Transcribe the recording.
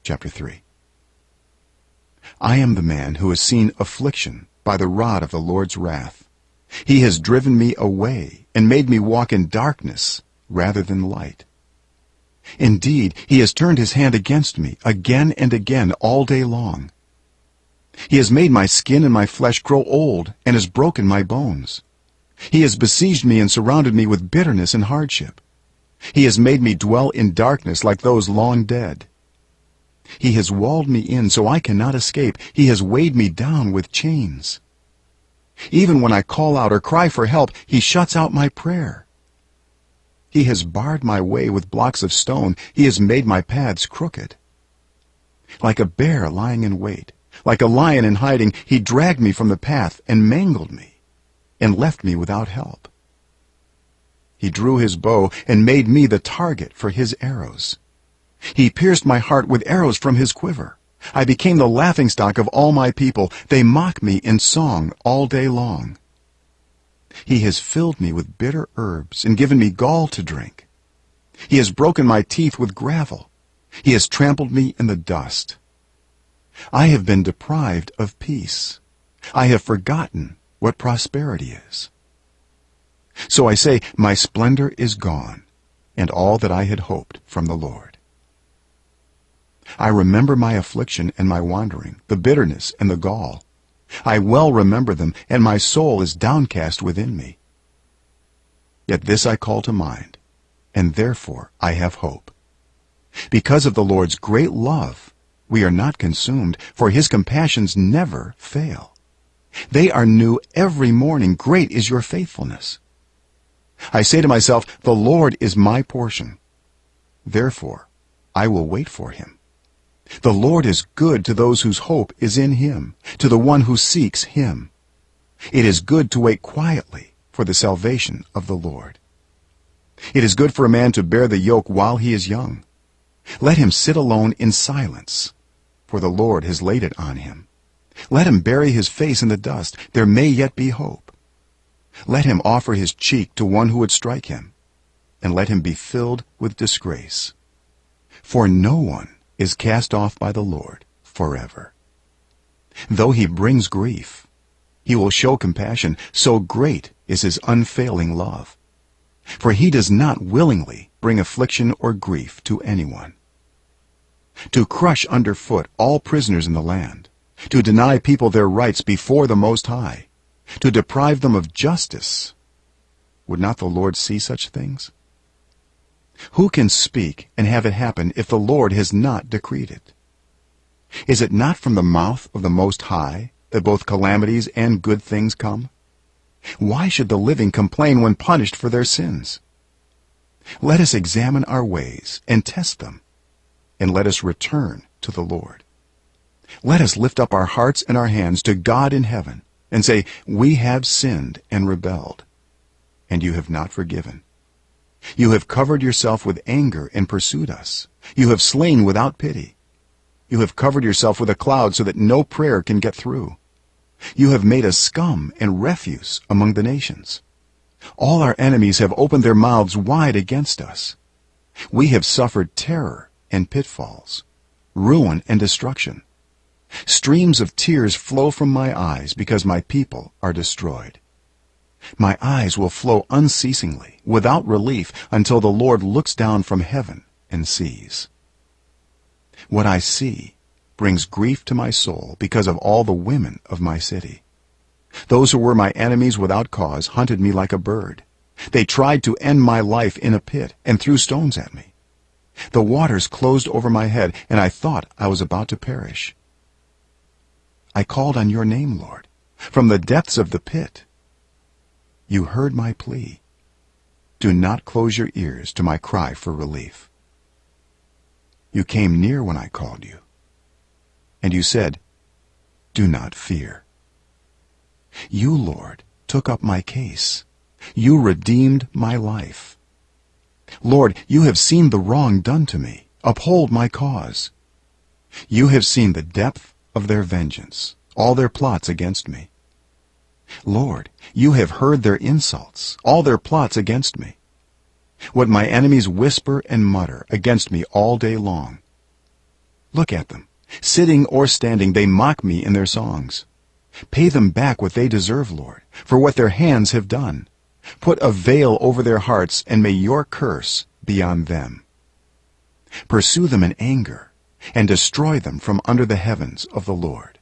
Chapter 3. I am the man who has seen affliction by the rod of the Lord's wrath. He has driven me away and made me walk in darkness rather than light. Indeed, he has turned his hand against me again and again all day long. He has made my skin and my flesh grow old and has broken my bones. He has besieged me and surrounded me with bitterness and hardship. He has made me dwell in darkness like those long dead. He has walled me in so I cannot escape. He has weighed me down with chains. Even when I call out or cry for help, he shuts out my prayer. He has barred my way with blocks of stone. He has made my paths crooked. Like a bear lying in wait, like a lion in hiding, he dragged me from the path and mangled me and left me without help. He drew his bow and made me the target for his arrows. He pierced my heart with arrows from his quiver. I became the laughingstock of all my people. They mock me in song all day long. He has filled me with bitter herbs and given me gall to drink. He has broken my teeth with gravel. He has trampled me in the dust. I have been deprived of peace. I have forgotten what prosperity is. So I say, my splendor is gone, and all that I had hoped from the Lord. I remember my affliction and my wandering, the bitterness and the gall. I well remember them, and my soul is downcast within me. Yet this I call to mind, and therefore I have hope. Because of the Lord's great love, we are not consumed, for his compassions never fail. They are new every morning. Great is your faithfulness. I say to myself, the Lord is my portion. Therefore, I will wait for him. The Lord is good to those whose hope is in him, to the one who seeks him. It is good to wait quietly for the salvation of the Lord. It is good for a man to bear the yoke while he is young. Let him sit alone in silence, for the Lord has laid it on him. Let him bury his face in the dust. There may yet be hope. Let him offer his cheek to one who would strike him, and let him be filled with disgrace. For no one is cast off by the Lord forever. Though he brings grief, he will show compassion, so great is his unfailing love. For he does not willingly bring affliction or grief to anyone. To crush underfoot all prisoners in the land, to deny people their rights before the Most High, to deprive them of justice, would not the Lord see such things? Who can speak and have it happen if the Lord has not decreed it? Is it not from the mouth of the Most High that both calamities and good things come? Why should the living complain when punished for their sins? Let us examine our ways and test them, and let us return to the Lord. Let us lift up our hearts and our hands to God in heaven and say, we have sinned and rebelled, and you have not forgiven. You have covered yourself with anger and pursued us. You have slain without pity. You have covered yourself with a cloud so that no prayer can get through. You have made us scum and refuse among the nations. All our enemies have opened their mouths wide against us. We have suffered terror and pitfalls, ruin and destruction. Streams of tears flow from my eyes because my people are destroyed. My eyes will flow unceasingly, without relief, until the Lord looks down from heaven and sees. What I see brings grief to my soul because of all the women of my city. Those who were my enemies without cause hunted me like a bird. They tried to end my life in a pit and threw stones at me. The waters closed over my head, and I thought I was about to perish. I called on your name, Lord, from the depths of the pit. You heard my plea. Do not close your ears to my cry for relief. You came near when I called you, and you said, do not fear. You, Lord, took up my case. You redeemed my life. Lord, you have seen the wrong done to me. Uphold my cause. You have seen the depth of their vengeance, all their plots against me. Lord, you have heard their insults, all their plots against me. What my enemies whisper and mutter against me all day long. Look at them. Sitting or standing, they mock me in their songs. Pay them back what they deserve, Lord, for what their hands have done. Put a veil over their hearts, and may your curse be on them. Pursue them in anger, and destroy them from under the heavens of the Lord.